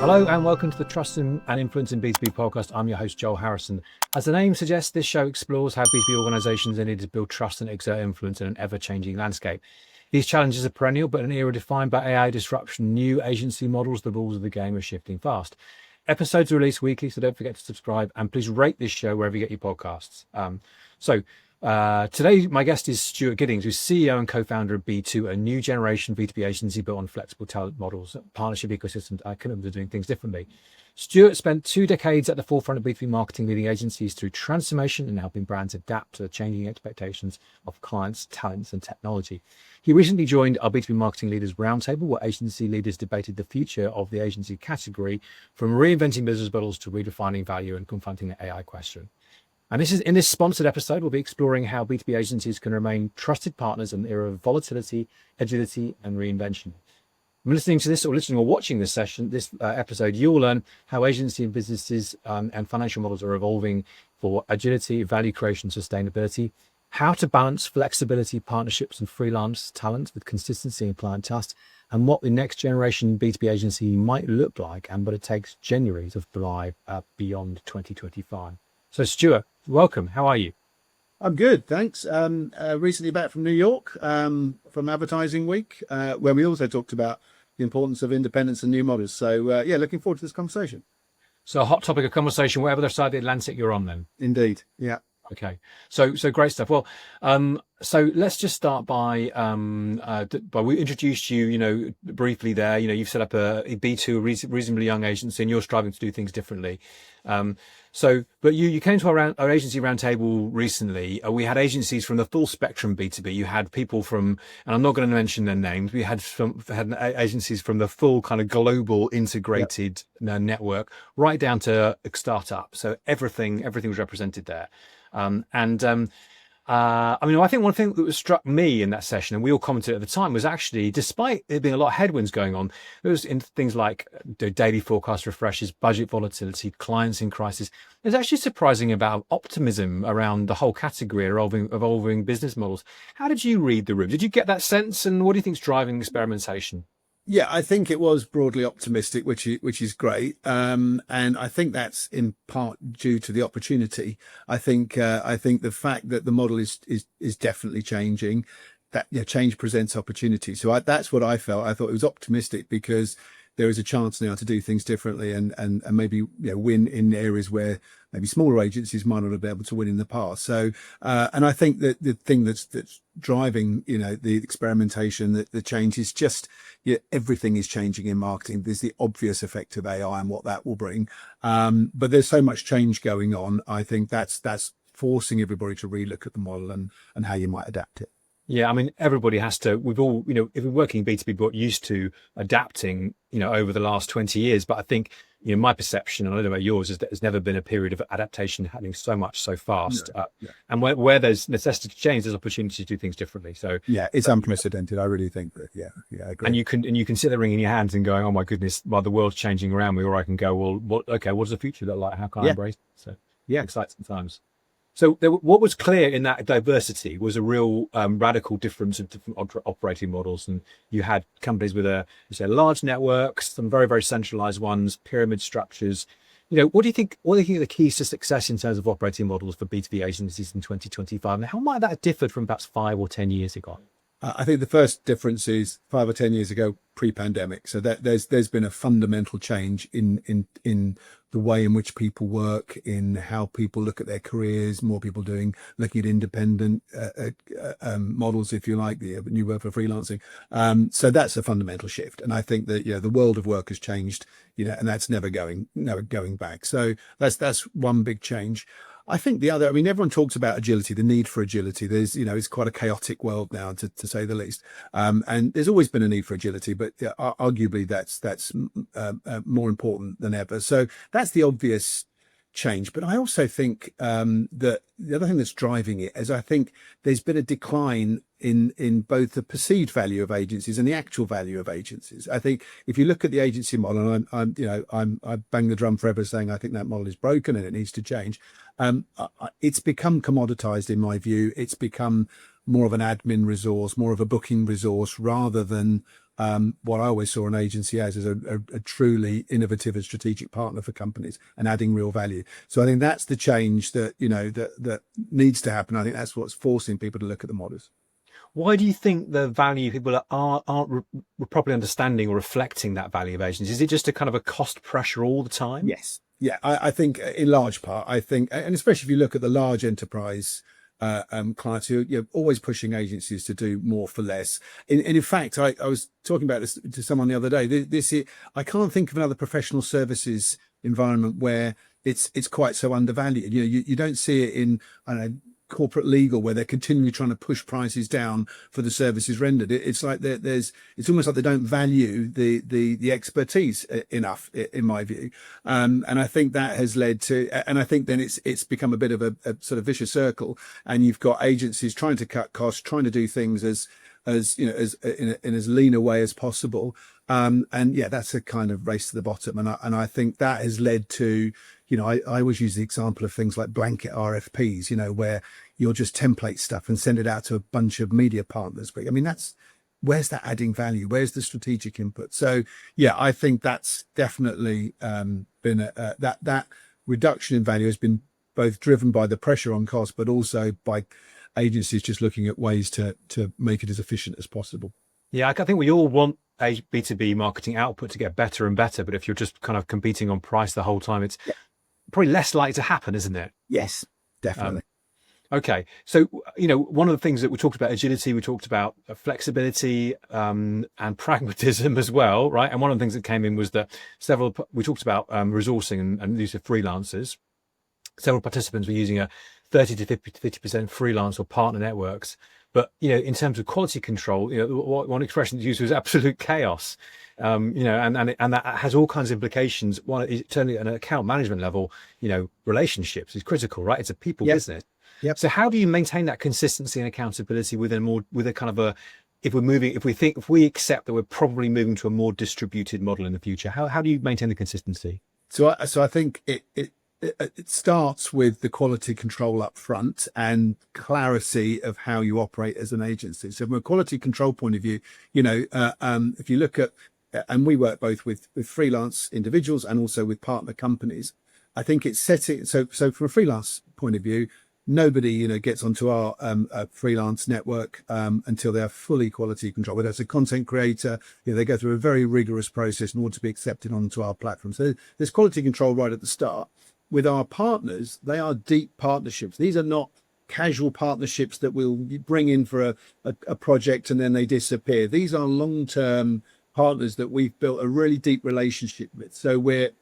Hello and welcome to the Trust and Influence in B2B podcast. I'm your host, Joel Harrison. As the name suggests, this show explores how B2B organizations are needed to build trust and exert influence in an ever-changing landscape. These challenges are perennial, but in an era defined by AI disruption, new agency models, the rules of the game are shifting fast. Episodes are released weekly, so don't forget to subscribe and please rate this show wherever you get your podcasts. Today, my guest is Stuart Giddings, who's CEO and co-founder of B2, a new generation B2B agency built on flexible talent models, partnership ecosystems. I couldn't have doing things differently. Stuart spent 2 decades at the forefront of B2B marketing, leading agencies through transformation and helping brands adapt to the changing expectations of clients, talents, and technology. He recently joined our B2B Marketing Leaders Roundtable, where agency leaders debated the future of the agency category, from reinventing business models to redefining value and confronting the AI question. And in this sponsored episode, we'll be exploring how B2B agencies can remain trusted partners in the era of volatility, agility, and reinvention. From listening to this or watching this episode, you'll learn how agency and businesses and financial models are evolving for agility, value creation, sustainability, how to balance flexibility, partnerships, and freelance talent with consistency and client trust, and what the next generation B2B agency might look like and what it takes January to thrive beyond 2025. So Stuart, welcome. How are you? I'm good, thanks. Recently back from New York from Advertising Week, where we also talked about the importance of independence and new models. So looking forward to this conversation. So a hot topic of conversation, wherever the side of the Atlantic you're on then. Indeed, yeah. Okay, so great stuff. Well, so let's just start by we introduced you, briefly there. You've set up a B2, a reasonably young agency, and you're striving to do things differently. But you came to our agency roundtable recently. We had agencies from the full spectrum B2B. You had people from, and I'm not going to mention their names. We had agencies from the full kind of global integrated network, right down to a startup. So everything was represented there. I think one thing that struck me in that session, and we all commented at the time, was actually, despite there being a lot of headwinds going on, it was in things like the daily forecast refreshes, budget volatility, clients in crisis. It's actually surprising about optimism around the whole category, evolving business models. How did you read the room? Did you get that sense? And what do you think is driving experimentation? Yeah, I think it was broadly optimistic, which is great, and I think that's in part due to the opportunity. I think the fact that the model is definitely changing, that change presents opportunity. So that's what I felt. I thought it was optimistic because there is a chance now to do things differently and maybe win in areas where maybe smaller agencies might not have been able to win in the past. So and I think that the thing that's driving the experimentation, the change is just everything is changing in marketing. There's the obvious effect of AI and what that will bring, but there's so much change going on. I think that's forcing everybody to relook at the model and how you might adapt it. Yeah, I mean, everybody has to, we've all, if we're working B2B, but used to adapting, over the last 20 years. But I think, my perception, and I don't know about yours, is that there's never been a period of adaptation happening so much, so fast. And where there's necessity to change, there's opportunity to do things differently. So yeah, it's unprecedented. I really think that, I agree. And you can sit there wringing your hands and going, oh my goodness, well, the world's changing around me, or I can go, well, what does the future look like? How can I embrace it? So yeah, exciting times. So what was clear in that diversity was a real radical difference of different operating models. And you had companies with large networks, some very, very centralized ones, pyramid structures. What do you think are the keys to success in terms of operating models for B2B agencies in 2025? And how might that have differed from perhaps 5 or 10 years ago? I think the first difference is 5 or 10 years ago, pre-pandemic. So that there's been a fundamental change in the way in which people work, in how people look at their careers. More people looking at independent models, if you like, the new word for freelancing. So that's a fundamental shift, and I think that the world of work has changed, and that's never going back. So that's one big change. I think the other, everyone talks about agility, the need for agility. There's, it's quite a chaotic world now, to say the least. And there's always been a need for agility, but arguably that's more important than ever. So that's the obvious change. But I also think that the other thing that's driving it is I think there's been a decline in both the perceived value of agencies and the actual value of agencies. I think if you look at the agency model, and I bang the drum forever saying I think that model is broken and it needs to change. It's become commoditized in my view. It's become more of an admin resource, more of a booking resource, rather than what I always saw an agency as is a truly innovative and strategic partner for companies and adding real value. So I think that's the change that, that needs to happen. I think that's what's forcing people to look at the models. Why do you think the value people aren't properly understanding or reflecting that value of agencies? Is it just a kind of a cost pressure all the time? Yes. Yeah, I think in large part, and especially if you look at the large enterprise clients who are always pushing agencies to do more for less. In fact, I was talking about this to someone the other day. I can't think of another professional services environment where it's quite so undervalued. You don't see it in, I don't know, corporate legal, where they're continually trying to push prices down for the services rendered. It's like it's almost like they don't value the expertise enough, in my view. And I think that has led to, and I think then it's become a bit of a sort of vicious circle. And you've got agencies trying to cut costs, trying to do things as in as lean a way as possible. And yeah, that's a kind of race to the bottom. And I think that has led to, I always use the example of things like blanket RFPs, where you'll just template stuff and send it out to a bunch of media partners. But I mean, where's that adding value? Where's the strategic input? So yeah, I think that's definitely been that reduction in value has been both driven by the pressure on cost, but also by agencies just looking at ways to make it as efficient as possible. Yeah, I think we all want a B2B marketing output to get better and better, but if you're just kind of competing on price the whole time, it's probably less likely to happen, isn't it? Yes, definitely. Okay. So, one of the things that we talked about agility, we talked about flexibility and pragmatism as well, right? And one of the things that came in was that we talked about resourcing and use of freelancers. Several participants were using a 30 to 50% freelance or partner networks. But, in terms of quality control, one expression used was absolute chaos. And that has all kinds of implications. One is certainly at an account management level, relationships is critical, right? It's a people business. Yep. So how do you maintain that consistency and accountability with a kind of if we accept that we're probably moving to a more distributed model in the future, how do you maintain the consistency? So I think it starts with the quality control up front and clarity of how you operate as an agency. So from a quality control point of view, if you look at, and we work both with freelance individuals and also with partner companies, I think it's setting. So from a freelance point of view, nobody, gets onto our freelance network until they have fully quality control. Whether it's a content creator, they go through a very rigorous process in order to be accepted onto our platform. So there's quality control right at the start. With our partners, they are deep partnerships. These are not casual partnerships that we'll bring in for a project and then they disappear. These are long-term partners that we've built a really deep relationship with. So we're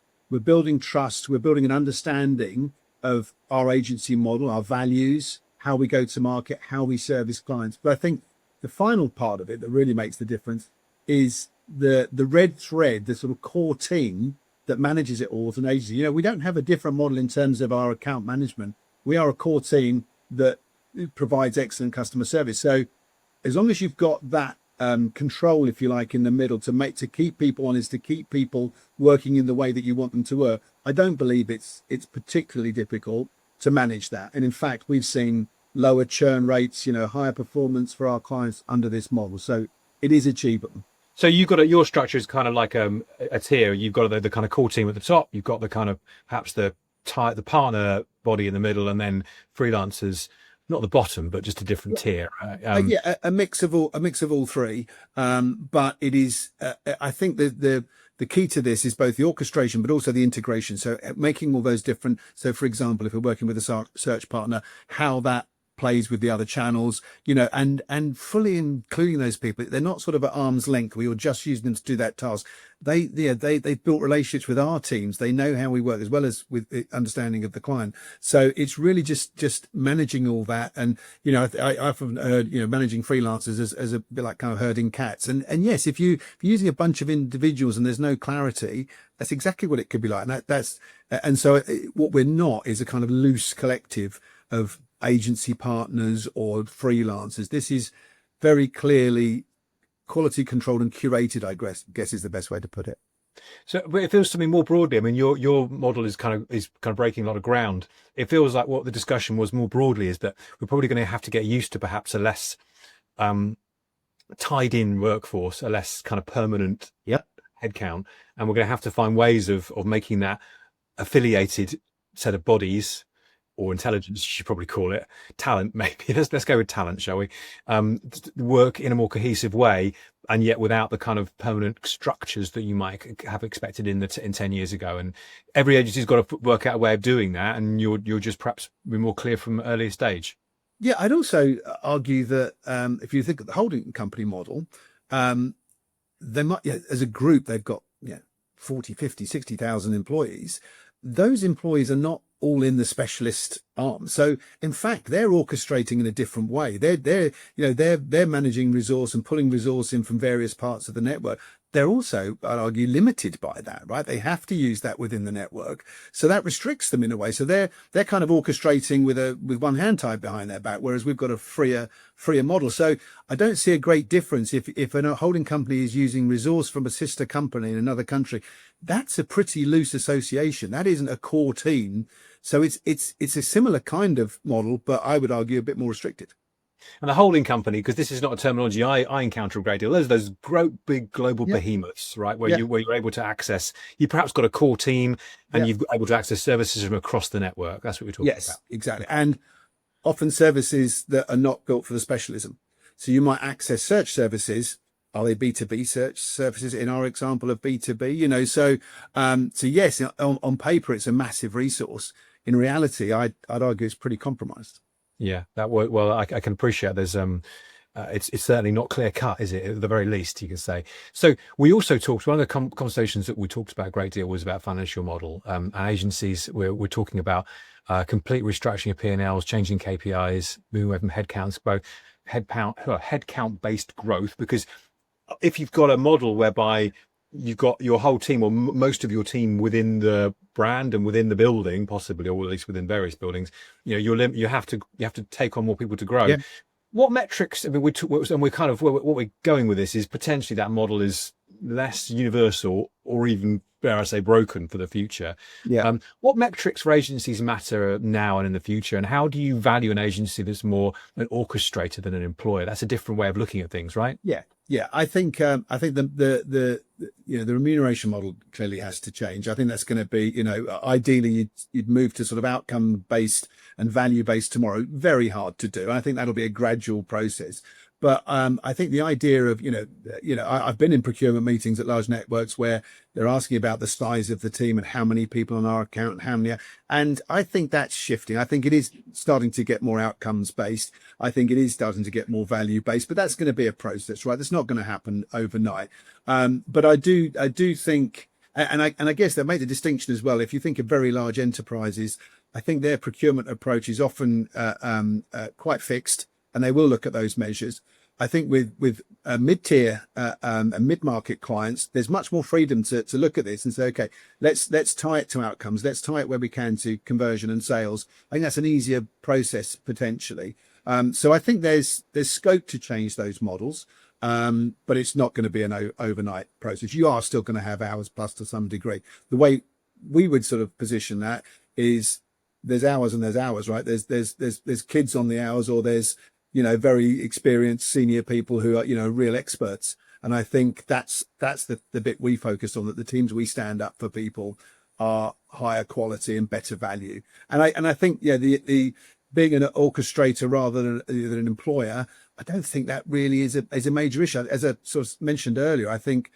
building trust, we're building an understanding of our agency model, our values, how we go to market, how we service clients. But I think the final part of it that really makes the difference is the red thread, the sort of core team that manages it all as an agency. We don't have a different model in terms of our account management. We are a core team that provides excellent customer service. So as long as you've got that control, if you like, in the middle to keep people honest, to keep people working in the way that you want them to work, I don't believe it's particularly difficult to manage that. And in fact, we've seen lower churn rates, higher performance for our clients under this model. So it is achievable. So you've got your structure is kind of like a tier. You've got the kind of core team at the top. You've got the kind of perhaps the partner body in the middle, and then freelancers, not the bottom, but just a different tier. A mix of all three. But it is. I think the key to this is both the orchestration, but also the integration. So making all those different. So for example, if we're working with a search partner, how that plays with the other channels, and fully including those people. They're not sort of at arm's length where you're just using them to do that task. They've built relationships with our teams. They know how we work as well as with the understanding of the client. So it's really just managing all that. And, I often heard, managing freelancers as a bit like kind of herding cats. And yes, if you're using a bunch of individuals and there's no clarity, that's exactly what it could be like. And so what we're not is a kind of loose collective of agency partners or freelancers. This is very clearly quality controlled and curated, I guess is the best way to put it. So but it feels to me more broadly, I mean, your model is kind of breaking a lot of ground. It feels like what the discussion was more broadly is that we're probably going to have to get used to perhaps a less tied in workforce, a less kind of permanent Yep. headcount, and we're going to have to find ways of making that affiliated set of bodies, or intelligence, you should probably call it talent, maybe. Let's go with talent, shall we? Work in a more cohesive way, and yet without the kind of permanent structures that you might have expected in 10 years ago. And every agency's got to work out a way of doing that, and you'll just perhaps be more clear from an earlier stage. Yeah, I'd also argue that if you think of the holding company model, they might, yeah, as a group, they've got 40, 50, 60,000 employees. Those employees are not all in the specialist arm. So in fact, they're orchestrating in a different way. They're managing resource and pulling resource in from various parts of the network. They're also, I'd argue, limited by that, right? They have to use that within the network. So that restricts them in a way. So they're kind of orchestrating with one hand tied behind their back, whereas we've got a freer model. So I don't see a great difference if a holding company is using resource from a sister company in another country. That's a pretty loose association. That isn't a core team. So it's a similar kind of model, but I would argue a bit more restricted. And the holding company, because this is not a terminology I encounter a great deal. There's those big global behemoths, right? Where you're able to access, you perhaps got a core team and you've got able to access services from across the network. That's what we're talking about. Yes, exactly. And often services that are not built for the specialism. So you might access search services. Are they B2B search services in our example of B2B? So yes, on paper, it's a massive resource. In reality, I'd argue it's pretty compromised. Yeah, well, I can appreciate there's it's certainly not clear cut, is it? At the very least, you can say. So we also talked, one of the conversations that we talked about a great deal was about financial model. And agencies, we're talking about complete restructuring of P&Ls, changing KPIs, moving away from headcount-based growth, because if you've got a model whereby you've got your whole team or most of your team within the brand and within the building, possibly, or at least within various buildings, you have to take on more people to grow. Yeah. What metrics? I mean, we're kind of what we're going with this is potentially that model is less universal or even, dare I say, broken for the future. Yeah. What metrics for agencies matter now and in the future, and how do you value an agency that's more an orchestrator than an employer? That's a different way of looking at things, right? Yeah. Yeah. I think the remuneration model clearly has to change. I think that's going to be, ideally you'd move to sort of outcome based and value based tomorrow. Very hard to do. I think that'll be a gradual process. But I think the idea of, I've been in procurement meetings at large networks where they're asking about the size of the team and how many people on our account and how many. And I think that's shifting. I think it is starting to get more outcomes based. I think it is starting to get more value based, but that's going to be a process, right? That's not going to happen overnight. But I do think, and I guess they make the distinction as well. If you think of very large enterprises, I think their procurement approach is often quite fixed, and they will look at those measures. I think with mid-tier and mid-market clients, there's much more freedom to look at this and say, okay, let's tie it to outcomes. Let's tie it where we can to conversion and sales. I think that's an easier process potentially. So I think there's scope to change those models, but it's not going to be an overnight process. You are still going to have hours plus to some degree. The way we would sort of position that is there's hours and there's hours, right? There's kids on the hours, or there's very experienced senior people who are, real experts. And I think that's the bit we focus on, that the teams we stand up for people are higher quality and better value. And I think, the being an orchestrator rather than an employer, I don't think that really is a major issue. As I sort of mentioned earlier, I think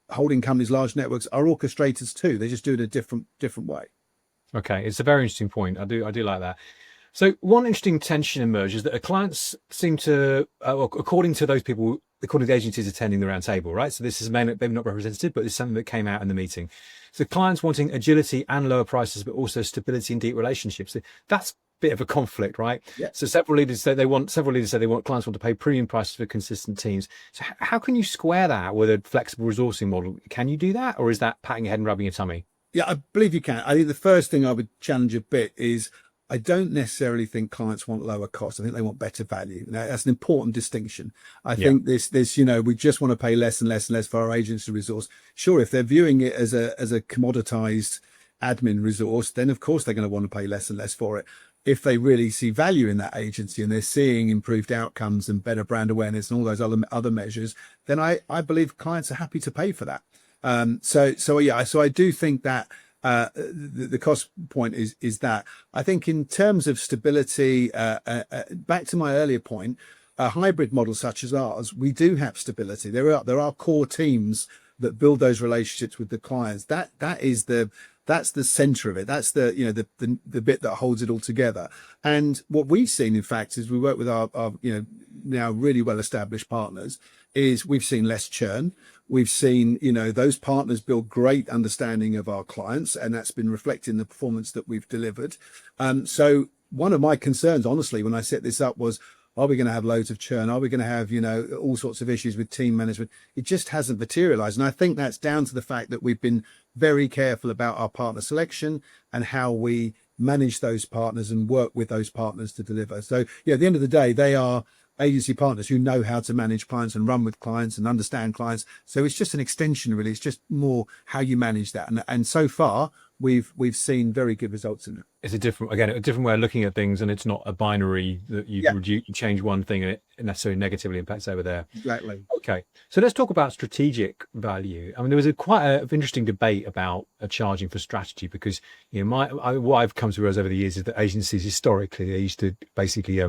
holding companies, large networks are orchestrators too. They just do it a different way. Okay, it's a very interesting point. I do like that. So one interesting tension emerges that clients seem to, according to those people, according to the agencies attending the roundtable, right? So this is maybe not representative, but it's something that came out in the meeting. So clients wanting agility and lower prices, but also stability and deep relationships. That's a bit of a conflict, right? Yeah. So several leaders say clients want to pay premium prices for consistent teams. So how can you square that with a flexible resourcing model? Can you do that, or is that patting your head and rubbing your tummy? Yeah, I believe you can. I think the first thing I would challenge a bit is I don't necessarily think clients want lower costs. I think they want better value. Now, that's an important distinction. I think this, we just want to pay less and less and less for our agency resource. Sure, if they're viewing it as a commoditized admin resource, then of course they're going to want to pay less and less for it. if they really see value in that agency and they're seeing improved outcomes and better brand awareness and all those other measures, then I believe clients are happy to pay for that. So I do think that the cost point is that. I think in terms of stability, back to my earlier point, a hybrid model such as ours, we do have stability. There are core teams that build those relationships with the clients. That's the center of it. That's the bit that holds it all together. And what we've seen, in fact, is we work with our now really well established partners, is we've seen less churn. We've seen, those partners build great understanding of our clients, and that's been reflected in the performance that we've delivered. So one of my concerns, honestly, when I set this up was, are we going to have loads of churn? Are we going to have, all sorts of issues with team management? It just hasn't materialized. And I think that's down to the fact that we've been very careful about our partner selection and how we manage those partners and work with those partners to deliver. So, at the end of the day, they are agency partners who know how to manage clients and run with clients and understand clients. So it's just an extension, really. It's just more how you manage that. And so far, we've seen very good results in it. It's a different way of looking at things, and it's not a binary that you change one thing and it necessarily negatively impacts over there. Exactly. Okay, so let's talk about strategic value. I mean, there was quite an interesting debate about charging for strategy, because what I've come to realize over the years is that agencies historically, they used to basically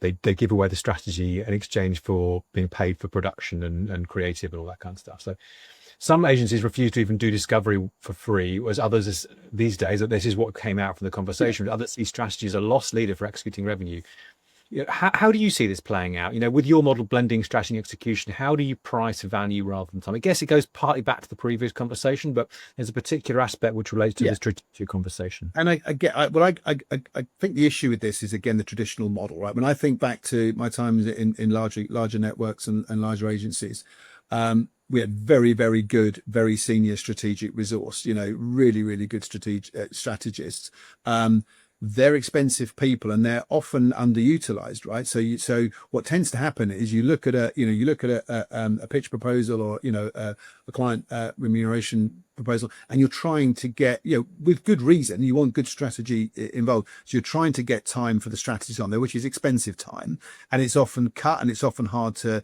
they give away the strategy in exchange for being paid for production and creative and all that kind of stuff. So some agencies refuse to even do discovery for free, whereas others these days, this is what came out from the conversation, others see strategy as a loss leader for executing revenue. How do you see this playing out? With your model blending strategy and execution, how do you price value rather than time? I guess it goes partly back to the previous conversation, but there's a particular aspect which relates to the strategic conversation. And I think the issue with this is, again, the traditional model, right? When I think back to my times in larger networks and larger agencies, we had very, very good, very senior strategic resource, really, really good strategists. They're expensive people and they're often underutilized, right? So what tends to happen is you look at a pitch proposal or, a client remuneration proposal, and you're trying to get, with good reason, you want good strategy involved. So you're trying to get time for the strategies on there, which is expensive time, and it's often cut and it's often hard to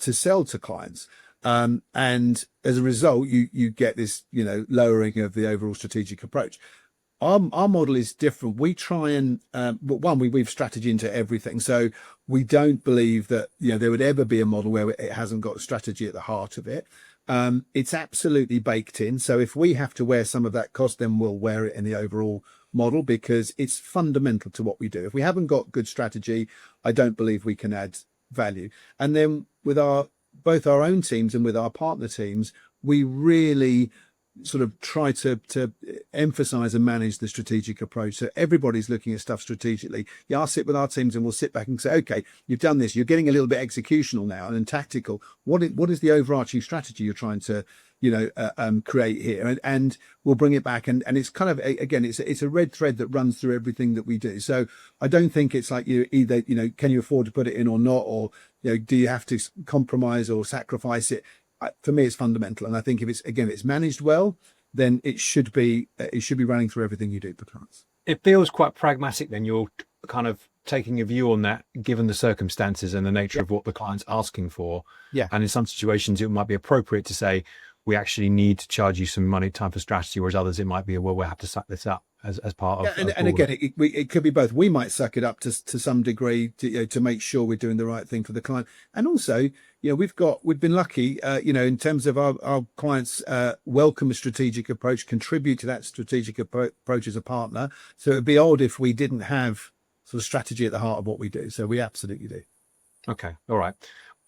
sell to clients. And as a result, you get this, lowering of the overall strategic approach. Our model is different. We try and, we weave strategy into everything. So we don't believe that, there would ever be a model where it hasn't got strategy at the heart of it. It's absolutely baked in. So if we have to wear some of that cost, then we'll wear it in the overall model, because it's fundamental to what we do. If we haven't got good strategy, I don't believe we can add value. And then with both our own teams and with our partner teams, we really sort of try to emphasize and manage the strategic approach. So everybody's looking at stuff strategically. I'll sit with our teams and we'll sit back and say, okay, you've done this. You're getting a little bit executional now and then tactical. What is the overarching strategy you're trying to, create here? And we'll bring it back. And it's kind of, again, it's a red thread that runs through everything that we do. So I don't think it's like you either, can you afford to put it in or not? Or, do you have to compromise or sacrifice it? For me, it's fundamental. And I think if it's managed well, then it should be running through everything you do for clients. It feels quite pragmatic then. You're kind of taking a view on that, given the circumstances and the nature of what the client's asking for. Yeah. And in some situations, it might be appropriate to say, we actually need to charge you some money time for strategy, whereas others, it might be, we'll have to suck this up as part of. And again, it could be both. We might suck it up to some degree to make sure we're doing the right thing for the client. And also, we've been lucky, in terms of our clients welcome a strategic approach, contribute to that strategic approach as a partner. So it'd be odd if we didn't have sort of strategy at the heart of what we do. So we absolutely do. Okay. All right.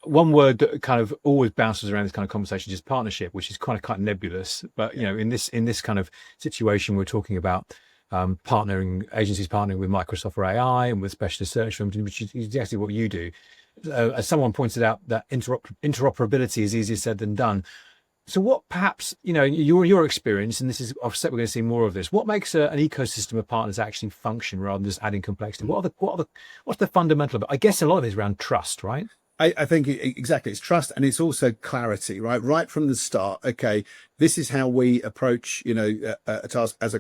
One word that kind of always bounces around this kind of conversation is partnership, which is kind of nebulous. But in this kind of situation, we're talking about agencies partnering with Microsoft for AI and with specialist search firms, which is exactly what you do. As someone pointed out, that interoperability is easier said than done. So what perhaps, your experience, and this is, I've said we're going to see more of this, what makes an ecosystem of partners actually function rather than just adding complexity? What's the fundamental of it? I guess a lot of it is around trust, right? I think exactly. It's trust, and it's also clarity, right from the start. Okay, this is how we approach, a task as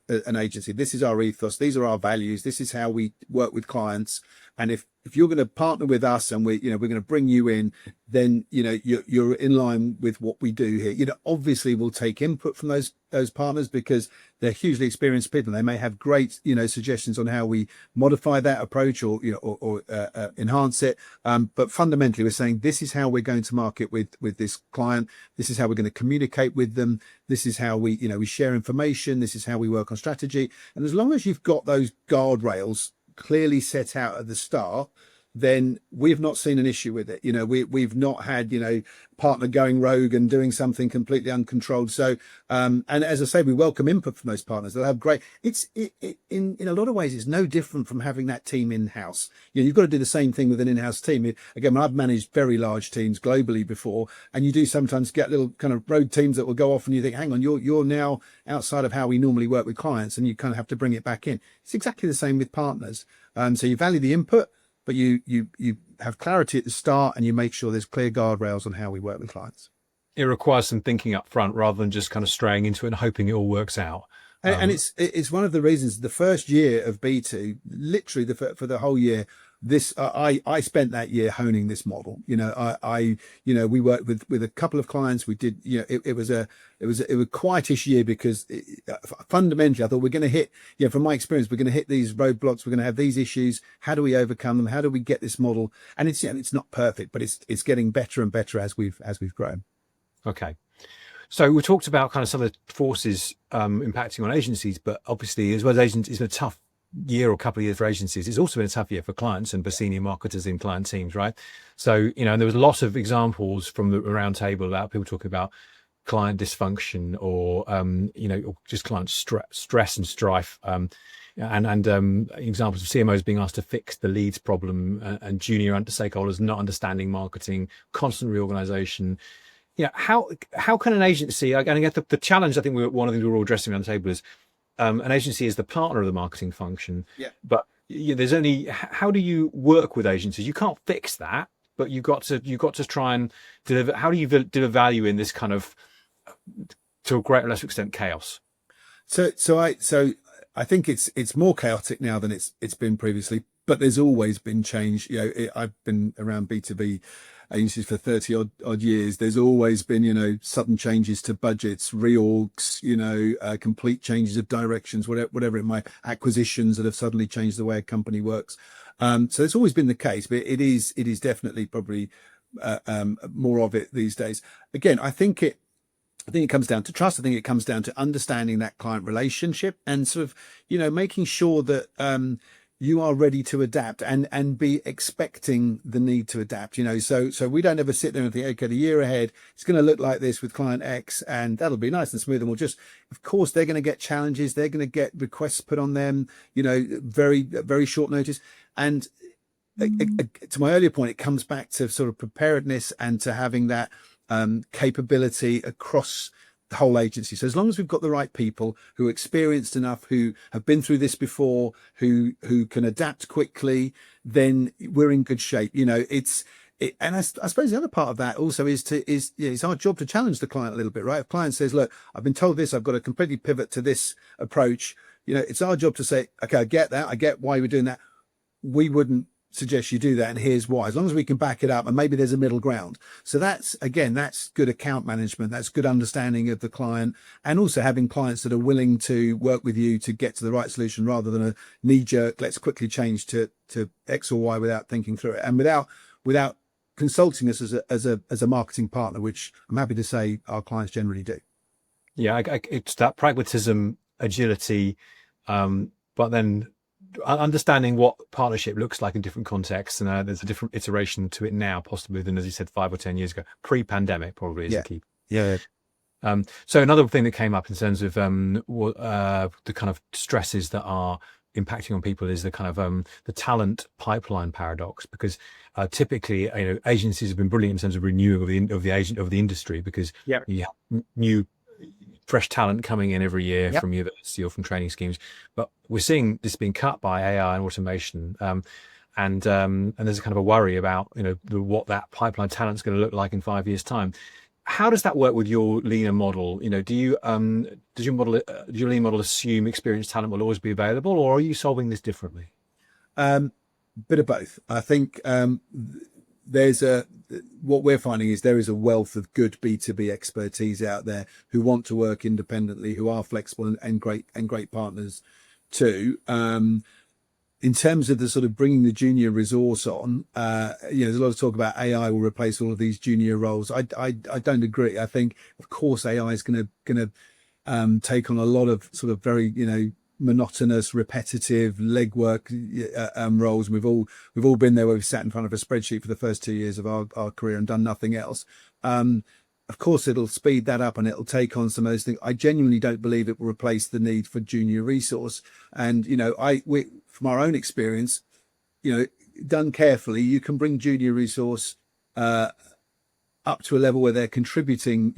an agency. This is our ethos. These are our values. This is how we work with clients. And if you're going to partner with us, and we're going to bring you in, then you're in line with what we do here. Obviously we'll take input from those partners, because they're hugely experienced people. They may have great suggestions on how we modify that approach, or enhance it. But fundamentally, we're saying this is how we're going to market with this client. This is how we're going to communicate with them. This is how we share information. This is how we work on strategy. And as long as you've got those guardrails clearly set out at the start, then we've not seen an issue with it. We've not had, partner going rogue and doing something completely uncontrolled. So, and as I say, we welcome input from those partners. They'll have great, in a lot of ways, it's no different from having that team in-house. You've got to do the same thing with an in-house team. Again, I've managed very large teams globally before, and you do sometimes get little kind of rogue teams that will go off, and you think, hang on, you're now outside of how we normally work with clients, and you kind of have to bring it back in. It's exactly the same with partners. So you value the input, but you have clarity at the start, and you make sure there's clear guardrails on how we work with clients. It requires some thinking up front rather than just kind of straying into it and hoping it all works out. And it's one of the reasons the first year of B2, literally for the whole year, I spent that year honing this model. We worked with a couple of clients. We did, it was a quietish year, because fundamentally I thought, we're going to hit, from my experience, we're going to hit these roadblocks. We're going to have these issues. How do we overcome them? How do we get this model? And it's not perfect, but it's getting better and better as we've grown. Okay. So we talked about kind of some of the forces impacting on agencies, but obviously, as well as agents, it's been a tough year or couple of years for agencies. It's also been a tough year for clients and for senior marketers in client teams, right? So, and there was lots of examples from the roundtable about people talking about client dysfunction, or or just client stress and strife, and examples of CMOs being asked to fix the leads problem, and junior stakeholders not understanding marketing, constant reorganization. How can an agency, and I guess the challenge, I think one of the things we're all addressing around the table is, an agency is the partner of the marketing function. Yeah. But there's only, how do you work with agencies? You can't fix that, but you've got to try and deliver. How do you deliver value in this kind of, to a greater or lesser extent, chaos? So I think it's more chaotic now than it's been previously, but there's always been change. I've been around B2B agencies for 30 odd years. There's always been, sudden changes to budgets, reorgs, complete changes of directions, whatever it might, acquisitions that have suddenly changed the way a company works. So it's always been the case, but it is definitely probably more of it these days. Again, I think it comes down to trust. I think it comes down to understanding that client relationship, and sort of, making sure that you are ready to adapt and be expecting the need to adapt. So we don't ever sit there and think, okay, the year ahead, it's going to look like this with client X, and that'll be nice and smooth. And of course, they're going to get challenges. They're going to get requests put on them, very, very short notice. And to my earlier point, it comes back to sort of preparedness and to having that capability across the whole agency. So as long as we've got the right people who are experienced enough, who have been through this before, who can adapt quickly, then we're in good shape. And I suppose the other part of that also is it's our job to challenge the client a little bit, right? If client says, look, I've been told this, I've got to completely pivot to this approach. It's our job to say, okay, I get that. I get why we're doing that. We wouldn't suggest you do that, and here's why, as long as we can back it up, and maybe there's a middle ground. So that's good account management. That's good understanding of the client, and also having clients that are willing to work with you to get to the right solution, rather than a knee-jerk, let's quickly change to X or Y without thinking through it, and without consulting us as a marketing partner, which I'm happy to say our clients generally do. Yeah, it's that pragmatism, agility, but then understanding what partnership looks like in different contexts, and there's a different iteration to it now, possibly, than, as you said, 5 or 10 years ago. Pre-pandemic probably is the key. Yeah. So another thing that came up in terms of the kind of stresses that are impacting on people is the kind of the talent pipeline paradox, because typically agencies have been brilliant in terms of renewing of the industry, because you have new fresh talent coming in every year from university or from training schemes. But we're seeing this being cut by AI and automation. and there's a kind of a worry about what that pipeline talent's going to look like in 5 years' time. How does that work with your leaner model? Do you does your lean model assume experienced talent will always be available, or are you solving this differently? Bit of both. I think what we're finding is there is a wealth of good B2B expertise out there who want to work independently, who are flexible and great partners too. In terms of the sort of bringing the junior resource on, there's a lot of talk about AI will replace all of these junior roles. I don't agree. I think, of course, AI is going to take on a lot of sort of very, monotonous, repetitive legwork roles. We've all been there where we've sat in front of a spreadsheet for the first 2 years of our career and done nothing else. Of course, it'll speed that up and it'll take on some of those things. I genuinely don't believe it will replace the need for junior resource. And, from our own experience, done carefully, you can bring junior resource up to a level where they're contributing,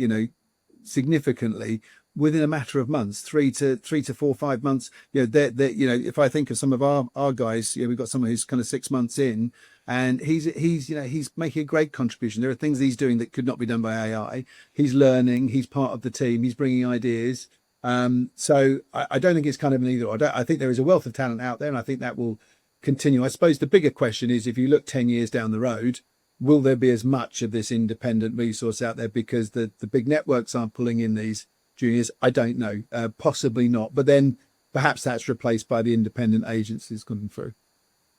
significantly within a matter of months, 3 to 4, 5 months. If I think of some of our guys, we've got someone who's kind of 6 months in, and he's making a great contribution. There are things he's doing that could not be done by AI. He's learning. He's part of the team. He's bringing ideas. So I don't think it's kind of an either or. I think there is a wealth of talent out there, and I think that will continue. I suppose the bigger question is, if you look 10 years down the road, will there be as much of this independent resource out there because the big networks aren't pulling in these juniors? I don't know. Possibly not. But then perhaps that's replaced by the independent agencies coming through.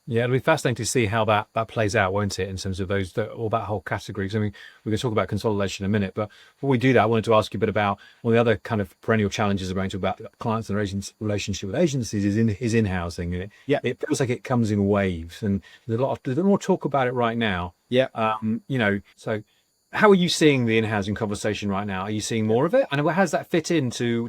Yeah, it'll be fascinating to see how that plays out, won't it, in terms of all that whole categories. I mean, we're going to talk about consolidation in a minute, but before we do that, I wanted to ask you a bit about one of the other kind of perennial challenges about clients and relationship with agencies is in-housing. Yeah. It feels like it comes in waves, and there's more talk about it right now. Yeah. So how are you seeing the in-housing conversation right now? Are you seeing more of it? And how does that fit into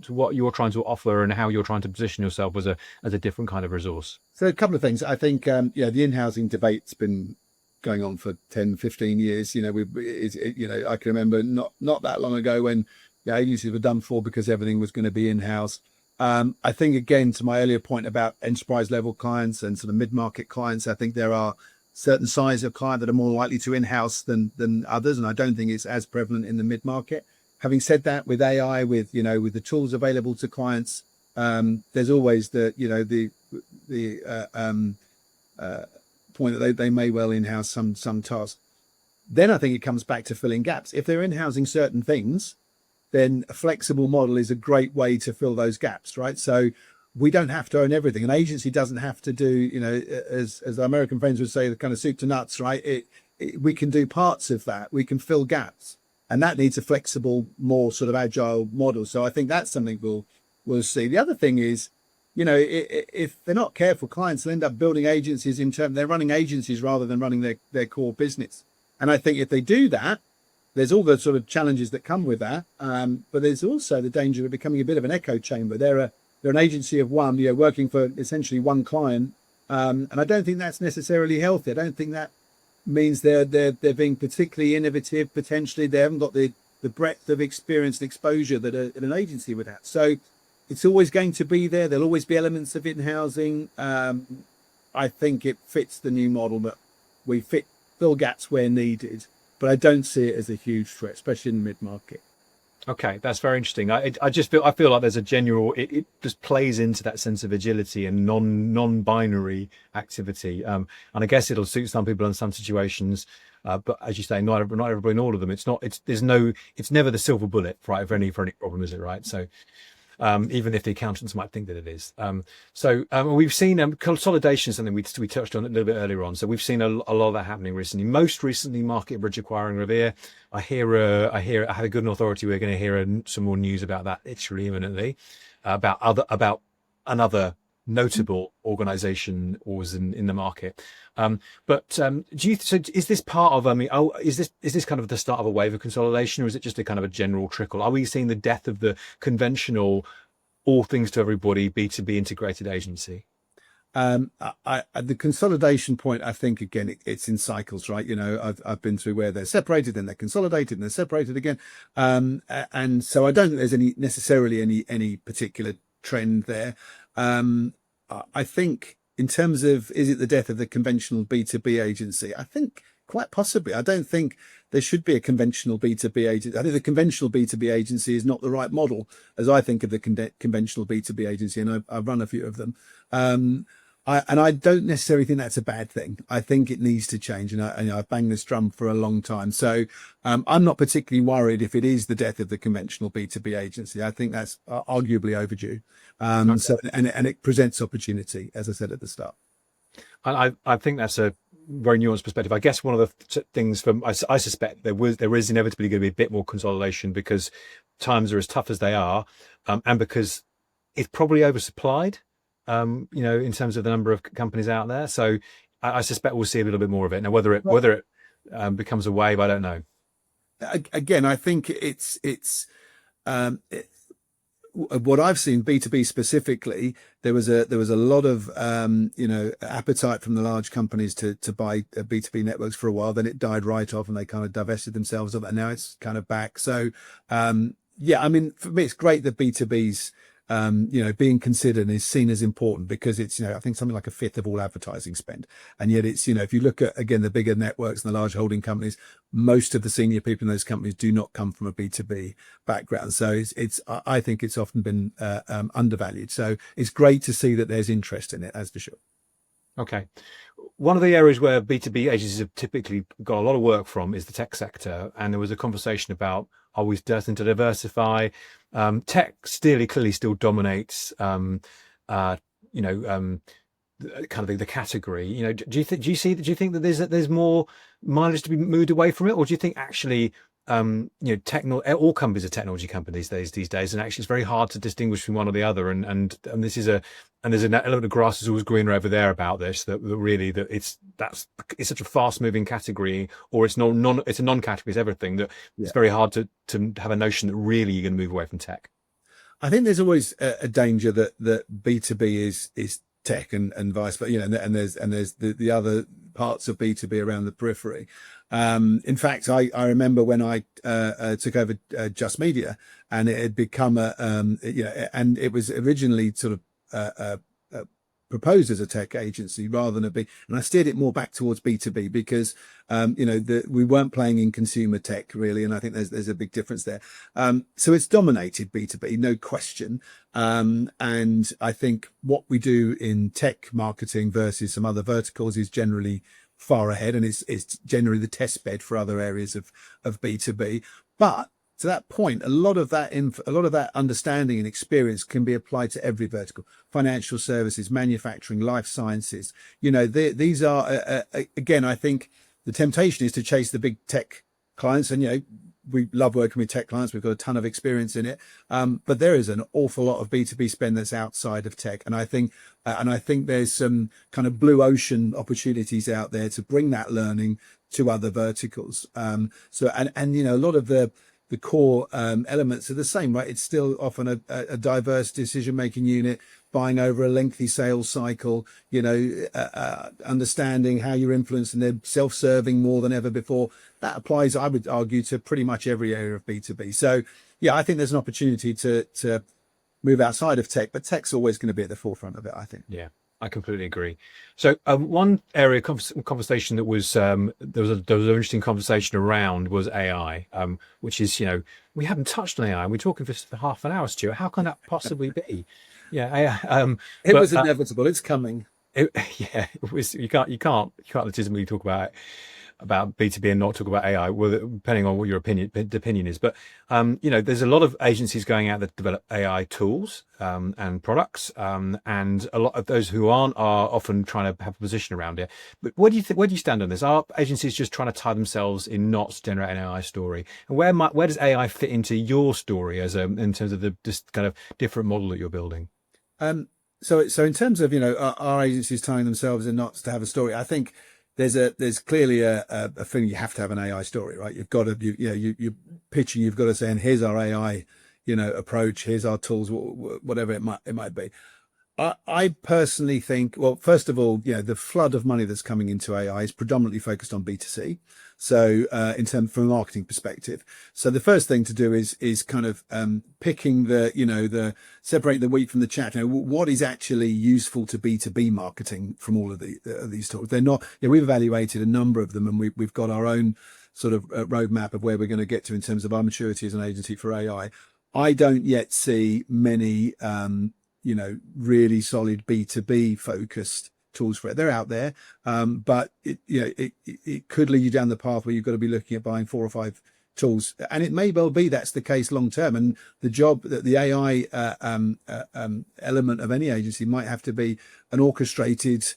what you're trying to offer and how you're trying to position yourself as a different kind of resource? So a couple of things. I think, the in-housing debate's been going on for 10, 15 years. I can remember not that long ago when agencies were done for because everything was going to be in-house. I think, again, to my earlier point about enterprise level clients and sort of mid-market clients, I think there are certain size of client that are more likely to in-house than others. And I don't think it's as prevalent in the mid-market. Having said that, with AI, with the tools available to clients, there's always the point that they may well in-house some tasks. Then I think it comes back to filling gaps. If they're in-housing certain things, then a flexible model is a great way to fill those gaps, right? So we don't have to own everything. An agency doesn't have to do, as our American friends would say, the kind of soup to nuts, right? We can do parts of that. We can fill gaps, and that needs a flexible, more sort of agile model. So I think that's something we'll see. The other thing is, if they're not careful, clients will end up building agencies they're running agencies rather than running their core business. And I think if they do that, there's all the sort of challenges that come with that. But there's also the danger of it becoming a bit of an echo chamber. They're an agency of one, working for essentially one client. And I don't think that's necessarily healthy. I don't think that means they're being particularly innovative. Potentially, they haven't got the breadth of experience and exposure that an agency would have. So it's always going to be there. There'll always be elements of in-housing. I think it fits the new model that we fill gaps where needed, but I don't see it as a huge threat, especially in the mid-market. Okay, that's very interesting. I feel like there's a general, it just plays into that sense of agility and non-binary activity. And I guess it'll suit some people in some situations. But as you say, not everybody in all of them. It's never the silver bullet, right? For any problem, is it, right? So even if the accountants might think that it is. We've seen consolidation, something we touched on a little bit earlier on. So we've seen a lot of that happening recently. Most recently, Market Bridge acquiring Revere. I had a good authority. We're going to hear some more news about that literally imminently, about another notable organization was in the market. Is this part of, is this kind of the start of a wave of consolidation, or is it just a kind of a general trickle? Are we seeing the death of the conventional, all things to everybody, B2B integrated agency? The consolidation point, I think, again, it's in cycles, right? I've been through where they're separated, then they're consolidated, and they're separated again. And so I don't think there's necessarily any particular trend there. I think in terms of, is it the death of the conventional B2B agency? I think quite possibly. I don't think there should be a conventional B2B agency. I think the conventional B2B agency is not the right model, as I think of the conventional B2B agency, and I've run a few of them. I don't necessarily think that's a bad thing. I think it needs to change, and I've banged this drum for a long time. So I'm not particularly worried if it is the death of the conventional B2B agency. I think that's arguably overdue. Okay. So and it presents opportunity, as I said at the start. I think that's a very nuanced perspective. I guess one of the things I suspect there is inevitably going to be a bit more consolidation because times are as tough as they are, and because it's probably oversupplied, in terms of the number of companies out there. So I suspect we'll see a little bit more of it. Now, whether it becomes a wave, I don't know. Again, I think what I've seen B2B specifically, there was a lot of appetite from the large companies to buy B2B networks for a while. Then it died right off, and they kind of divested themselves of it. And now it's kind of back. So yeah, I mean, for me, it's great that B2B's being considered and is seen as important, because it's, I think something like a fifth of all advertising spend. And yet it's, if you look at, again, the bigger networks and the large holding companies, most of the senior people in those companies do not come from a B2B background. So I think it's often been undervalued. So it's great to see that there's interest in it, as for sure. Okay. One of the areas where B2B agencies have typically got a lot of work from is the tech sector. And there was a conversation about, are we starting to diversify? Tech clearly still dominates, kind of the category. Do you think that there's more mileage to be moved away from it? Or do you think actually, all companies are technology companies these days, and actually it's very hard to distinguish between one or the other. And there's an element of grass is always greener over there about this. That really it's such a fast moving category, or it's it's a non-category. It's everything that it's very hard to have a notion that really you're going to move away from tech. I think there's always a danger that B2B is tech and vice versa, and there's the other parts of B2B around the periphery. In fact, I remember when I took over Just Media, and it had become and it was originally sort of proposed as a tech agency rather than a B, and I steered it more back towards B2B because we weren't playing in consumer tech really, and I think there's a big difference there. So it's dominated B2B, no question. And I think what we do in tech marketing versus some other verticals is generally far ahead, and it's generally the test bed for other areas of B2B. But to that point, a lot of that understanding and experience can be applied to every vertical: financial services, manufacturing, life sciences. These are again, I think the temptation is to chase the big tech clients, and we love working with tech clients. We've got a ton of experience in it, but there is an awful lot of B2B spend that's outside of tech, and I think there's some kind of blue ocean opportunities out there to bring that learning to other verticals. A lot of the core elements are the same, right? It's still often a diverse decision-making unit, buying over a lengthy sales cycle, understanding how you're influencing them, self-serving more than ever before. That applies, I would argue, to pretty much every area of B2B. So, yeah, I think there's an opportunity to move outside of tech, but tech's always going to be at the forefront of it, I think. Yeah. I completely agree. So one area of conversation that was there was an interesting conversation around was AI, which is we haven't touched on AI. We're talking for half an hour, Stuart. How can that possibly be? Yeah, AI. It was inevitable. It's coming. It was. You can't legitimately talk about B2B and not talk about AI, well, depending on what your opinion is. But, there's a lot of agencies going out that develop AI tools and products, and a lot of those who aren't are often trying to have a position around it. But where do you stand on this? Are agencies just trying to tie themselves in knots to generate an AI story? And where does AI fit into your story in terms of this kind of different model that you're building? So in terms of, are agencies tying themselves in knots to have a story? I think there's clearly a feeling you have to have an AI story, right? You've got to, you're pitching, you've got to say, and here's our AI, approach, here's our tools, whatever it might be. I personally think, well, first of all, the flood of money that's coming into AI is predominantly focused on B2C. So, in terms from a marketing perspective, so the first thing to do is kind of picking the separating the wheat from the chaff. What is actually useful to B2B marketing from all of these tools? They're not. We've evaluated a number of them, and we've got our own sort of roadmap of where we're going to get to in terms of our maturity as an agency for AI. I don't yet see many. Really solid B2B focused tools for it. They're out there, but it could lead you down the path where you've got to be looking at buying 4 or 5 tools, and it may well be that's the case long term. And the job that the AI element of any agency might have to be an orchestrated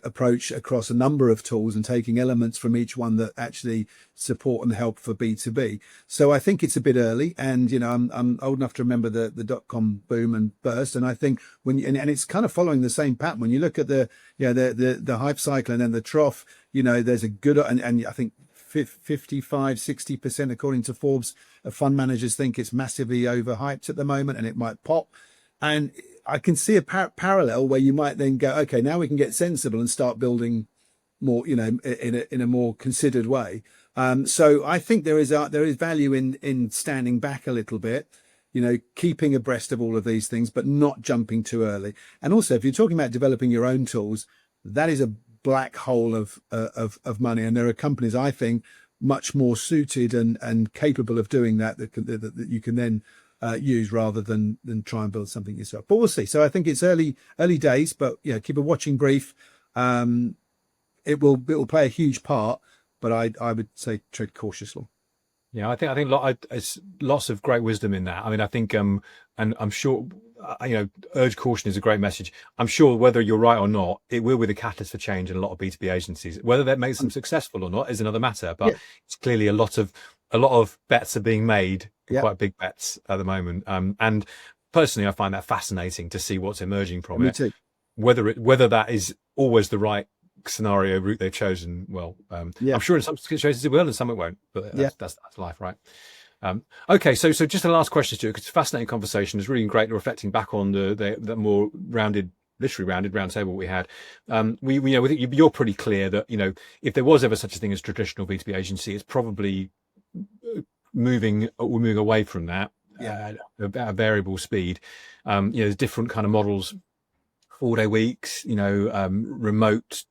approach across a number of tools and taking elements from each one that actually support and help for B2B. So I think it's a bit early, and I'm old enough to remember the dot-com boom and burst, and I think and it's kind of following the same pattern. When you look at the hype cycle and then the trough, there's a good, and I think 55-60% according to Forbes of fund managers think it's massively overhyped at the moment and it might pop. And I can see a parallel where you might then go, okay, now we can get sensible and start building more, in a more considered way. So I think there is value in standing back a little bit, keeping abreast of all of these things, but not jumping too early. And also, if you're talking about developing your own tools, that is a black hole of money, and there are companies I think much more suited and capable of doing that you can then use rather than try and build something yourself. But we'll see. So I think it's early days, but keep a watching brief. It will play a huge part, but I would say tread cautiously. Yeah, I think it's lots of great wisdom in that. I mean, I think, and I'm sure, urge caution is a great message. I'm sure whether you're right or not, it will be the catalyst for change in a lot of B2B agencies. Whether that makes them successful or not is another matter. But it's clearly a lot of bets are being made, quite big bets at the moment. And personally, I find that fascinating to see what's emerging from it. Me too. Whether that is always the right scenario route they've chosen, well, I'm sure in some situations it will and some it won't, but that's life, right? Okay, so just a last question, Stuart, because it's a fascinating conversation. It's really great reflecting back on the more literally rounded round table we had. We think you're pretty clear that if there was ever such a thing as traditional B2B agency, it's probably moving away from that at a variable speed. There's different kind of models, 4-day weeks, remote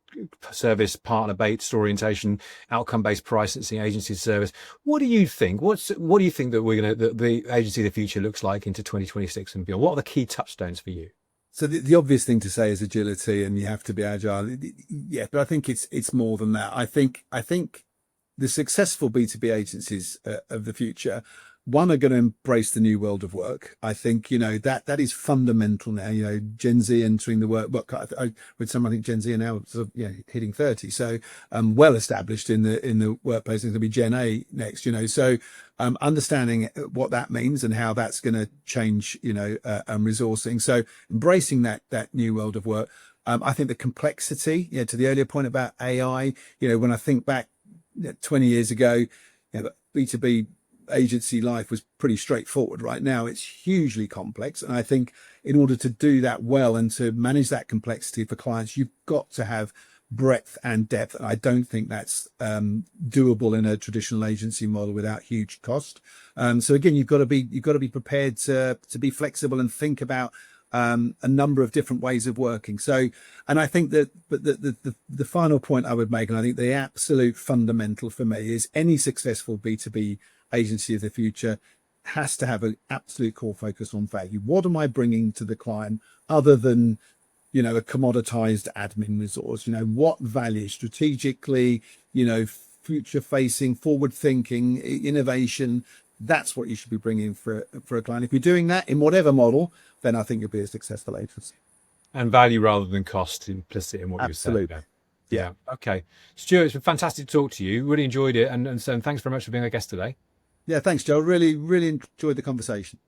service, partner-based orientation, outcome-based pricing, agency service. What do you think? What do you think that the agency of the future looks like into 2026 and beyond? What are the key touchstones for you? So the obvious thing to say is agility, and you have to be agile. Yeah, but I think it's more than that. I think the successful B2B agencies of the future, one, are going to embrace the new world of work. I think, that is fundamental now. Gen Z entering the work. I think Gen Z are now sort of, hitting 30. So, well established in the workplace. It's going to be Gen A next, So, understanding what that means and how that's going to change, resourcing. So embracing that new world of work. I think the complexity, to the earlier point about AI, when I think back 20 years ago, B2B agency life was pretty straightforward. Right now it's hugely complex, and I think in order to do that well and to manage that complexity for clients, you've got to have breadth and depth, and I don't think that's doable in a traditional agency model without huge cost. So again, you've got to be prepared to be flexible and think about a number of different ways of working. So, and I think that, but the final point I would make, and I think the absolute fundamental for me, is any successful B2B agency of the future has to have an absolute core focus on value. What am I bringing to the client other than, a commoditized admin resource? What value strategically, future facing, forward thinking, innovation? That's what you should be bringing for a client. If you're doing that in whatever model, then I think you'll be a successful agency. And value rather than cost implicit in what you're saying. Yeah. Okay. Stuart, it's been fantastic to talk to you. Really enjoyed it. And so thanks very much for being a guest today. Yeah, thanks, Joe. Really, really enjoyed the conversation.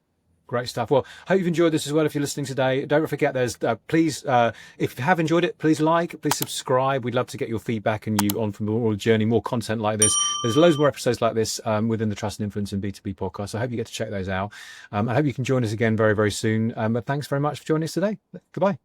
Great stuff. Well, hope you've enjoyed this as well. If you're listening today, don't forget there's please, if you have enjoyed it, please please subscribe. We'd love to get your feedback and you on from the journey, more content like this. There's loads more episodes like this within the Trust and Influence and B2B podcast. So I hope you get to check those out. I hope you can join us again very, very soon. But thanks very much for joining us today. Goodbye.